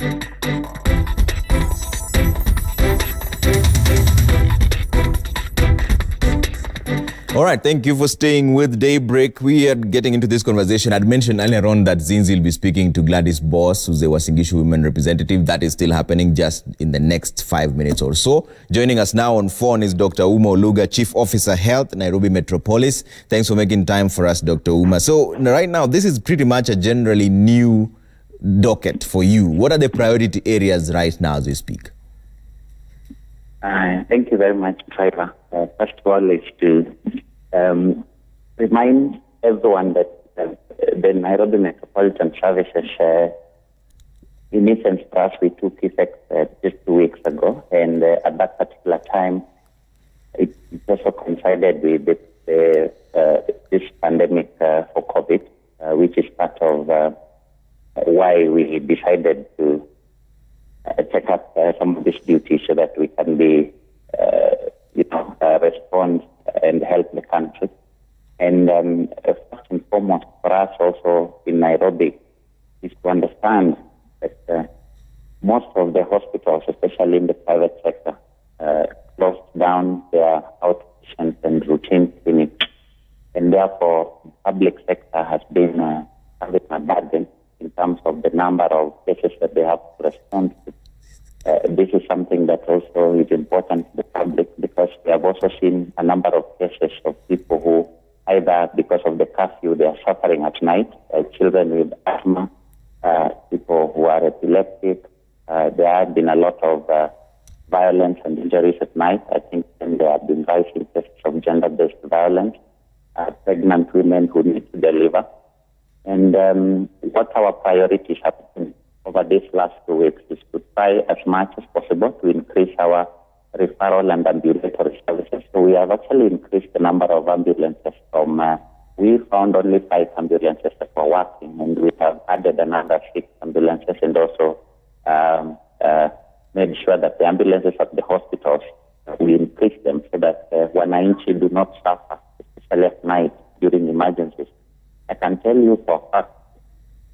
All right, thank you for staying with Daybreak. We are getting into this conversation. I'd mentioned earlier on that Zinzi will be speaking to Gladys Boss, who's the Wasingishu women representative. That is still happening just in the next 5 minutes or so. Joining us now on phone is Dr. Ouma Oluga, Chief Officer Health, Nairobi Metropolis. Thanks for making time for us, Dr. Ouma. So right now, this is pretty much a generally new docket for you. What are the priority areas right now as we speak? Thank you very much, Trevor. First of all, is to remind everyone that the Nairobi Metropolitan Services emissions trust we took effect just 2 weeks ago, and at that particular time, it also coincided with this pandemic for COVID, which is part of why we decided to take up some of these duties so that we can be, respond and help the country. And first and foremost for us also in Nairobi is to understand that most of the hospitals, especially in the private sector, closed down their outpatient and routine clinics. And therefore, the public sector has been having a burden in terms of the number of cases that they have to respond to. This is something that also is important to the public, because we have also seen a number of cases of people who either because of the curfew they are suffering at night, children with asthma, people who are epileptic. There have been a lot of violence and injuries at night. I think there have been rising cases of gender-based violence, pregnant women who need to deliver. And what our priorities have been over these last 2 weeks is to try as much as possible to increase our referral and ambulatory services. So we have actually increased the number of ambulances from, we found only 5 ambulances that were working, and we have added another 6 ambulances, and also made sure that the ambulances at the hospitals, we increase them so that wananchi do not suffer, especially at night during emergencies. I can tell you for a fact,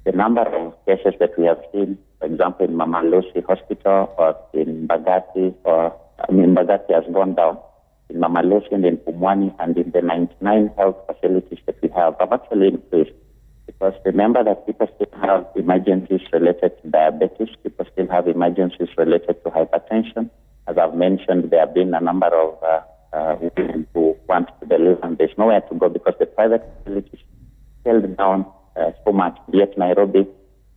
the number of cases that we have seen, for example, in Mama Lucy Hospital or in Bagati, Bagati has gone down. In Mama Lucy and in Pumwani and in the 99 health facilities that we have actually increased. Because remember that people still have emergencies related to diabetes, people still have emergencies related to hypertension. As I've mentioned, there have been a number of women who want to deliver, and there's nowhere to go because the private facilities held down so much. Yet Nairobi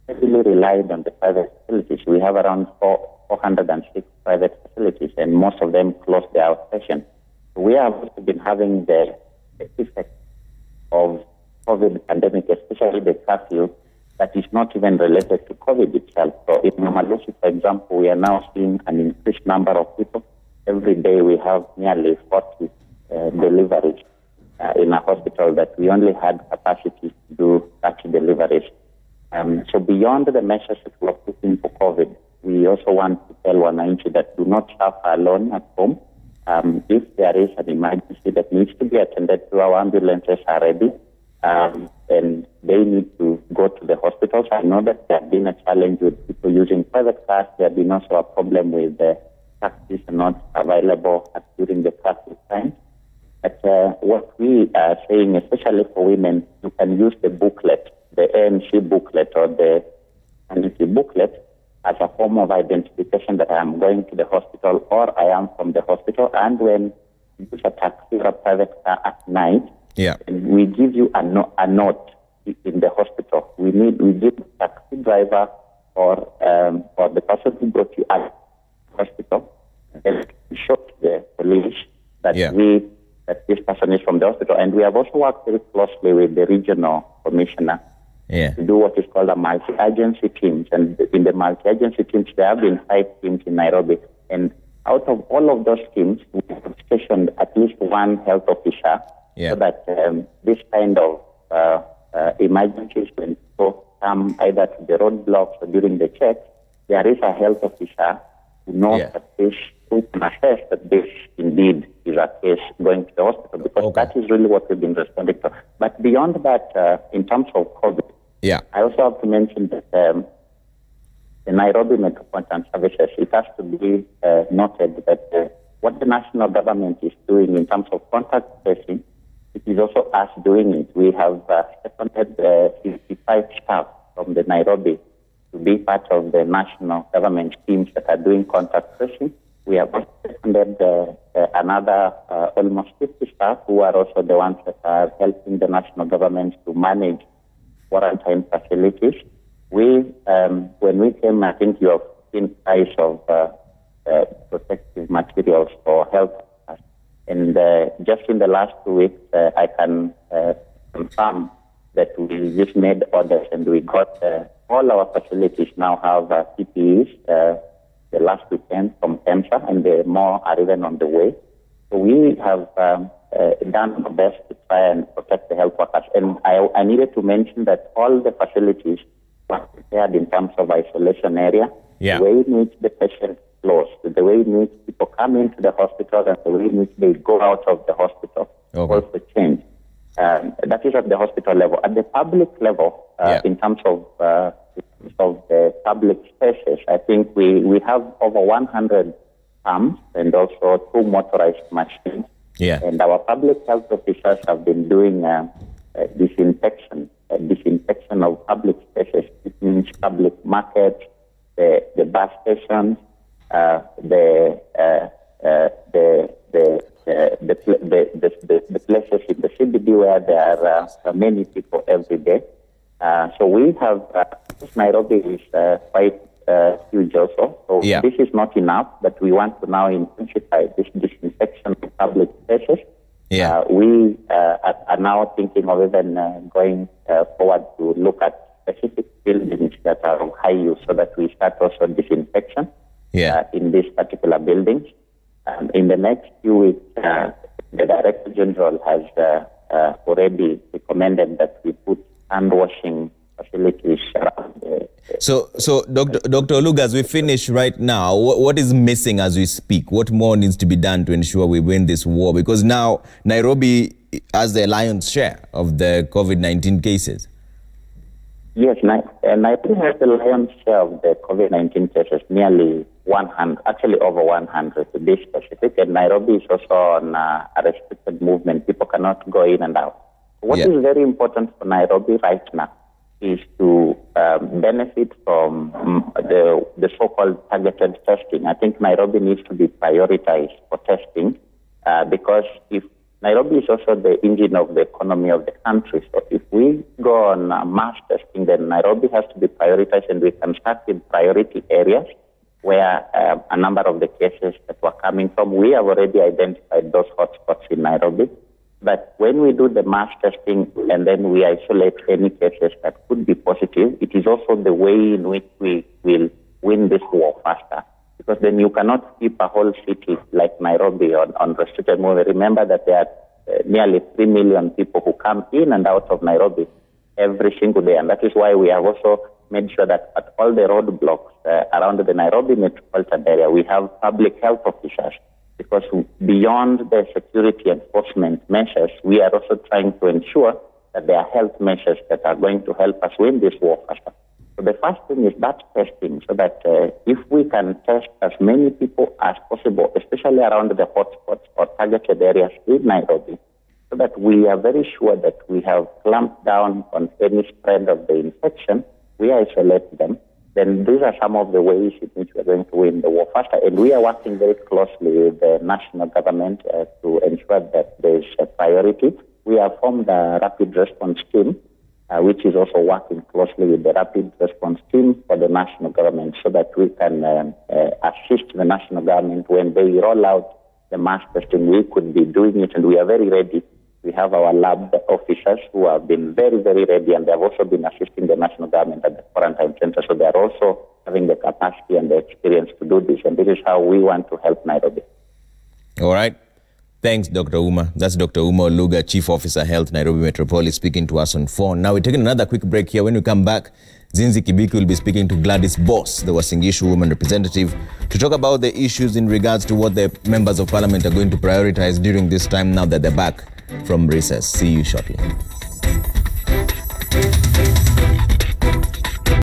heavily relied on the private facilities. We have around 406 private facilities, and most of them closed their outpatient. So we have also been having the effect of COVID pandemic, especially the curfew, that is not even related to COVID itself. So in Mama Lucy, for example, we are now seeing an increased number of people. Every day we have nearly 40 deliveries in a hospital that we only had capacity to do 30 deliveries. So beyond the measures that we are putting for COVID, we also want to tell wananchi that do not suffer alone at home. If there is an emergency that needs to be attended to, our ambulances are ready, and they need to go to the hospitals. I know that there has been a challenge with people using private cars. There has been also a problem with the taxis not available during the curfew time. But what we are saying, especially for women, you can use the booklet, the ANC booklet or the sanity booklet, as a form of identification that I am going to the hospital or I am from the hospital. And when you use a taxi or a private car at night, we give you a note in the hospital. We give the taxi driver or the person who brought you at the hospital, and show to the police that that this person is from the hospital. And we have also worked very closely with the regional commissioner to do what is called a multi-agency teams. And in the multi-agency teams, there have been 5 teams in Nairobi. And out of all of those teams, we have stationed at least one health officer so that this kind of emergencies, when people come either to the roadblocks or during the check, there is a health officer who knows that this, who can assess that this indeed is a case going to the hospital, because that is really what we've been responding to. But beyond that, in terms of COVID, I also have to mention that the Nairobi Metropolitan Services, it has to be noted that what the national government is doing in terms of contact tracing, it is also us doing it. We have seconded 55 staff from the Nairobi to be part of the national government teams that are doing contact tracing. We have also seconded another almost 50 staff who are also the ones that are helping the national government to manage quarantine facilities. When we came, I think you have seen price of protective materials for health. And just in the last 2 weeks, I can confirm that we just made orders and we got all our facilities now have PPEs the last weekend from EMSA, and more are even on the way. So we have done our best to try and protect the health workers. And I needed to mention that all the facilities were prepared in terms of isolation area, the way in which the patient flows, the way in which people come into the hospital, and the way in which they go out of the hospital. Also change. That is at the hospital level. At the public level, in terms of the public spaces, I think we have over 100 pumps and also 2 motorized machines. And our public health officers have been doing disinfection of public spaces. It means public markets, the bus stations, the places in the CBD where there are many people every day. So we have, Nairobi is quite huge also. So this is not enough, but we want to now intensify this disinfection of public spaces. We are now thinking of even going forward to look at specific buildings that are of high use so that we start also disinfection in these particular buildings. In the next few weeks, the Director General has already recommended that we put hand washing facilities around. So Dr. Oluga, as we finish right now, what is missing as we speak? What more needs to be done to ensure we win this war? Because now Nairobi has the lion's share of the COVID-19 cases. Yes, Nairobi has the lion's share of the COVID-19 cases, nearly 100, actually over 100 to be specific. And Nairobi is also on a restricted movement. People cannot go in and out. What is very important for Nairobi right now is to benefit from the so-called targeted testing. I think Nairobi needs to be prioritized for testing because if Nairobi is also the engine of the economy of the country. So if we go on mass testing, then Nairobi has to be prioritized, and we can start with priority areas where a number of the cases that were coming from, we have already identified those hotspots in Nairobi. But when we do the mass testing and then we isolate any cases that could be positive, it is also the way in which we will win this war faster. Because then you cannot keep a whole city like Nairobi on restricted movement. Remember that there are nearly 3 million people who come in and out of Nairobi every single day. And that is why we have also made sure that at all the roadblocks around the Nairobi metropolitan area, we have public health officers. Because beyond the security enforcement measures, we are also trying to ensure that there are health measures that are going to help us win this war faster. So the first thing is that testing, so that if we can test as many people as possible, especially around the hotspots or targeted areas in Nairobi, so that we are very sure that we have clamped down on any spread of the infection, we isolate them. Then these are some of the ways in which we are going to win the war faster. And we are working very closely with the national government to ensure that there is a priority. We have formed a rapid response team, which is also working closely with the rapid response team for the national government so that we can assist the national government when they roll out the mass testing. We could be doing it, and we are very ready. We have our lab officers who have been very, very ready, and they have also been assisting the national government at the quarantine center. So they are also having the capacity and the experience to do this. And this is how we want to help Nairobi. All right. Thanks, Dr. Ouma. That's Dr. Ouma Oluga, Chief Officer Health, Nairobi Metropolis, speaking to us on phone. Now we're taking another quick break here. When we come back, Zinzi Kibiki will be speaking to Gladys Boss, the Uasin Gishu woman representative, to talk about the issues in regards to what the members of parliament are going to prioritize during this time now that they're back from recess. See you shortly.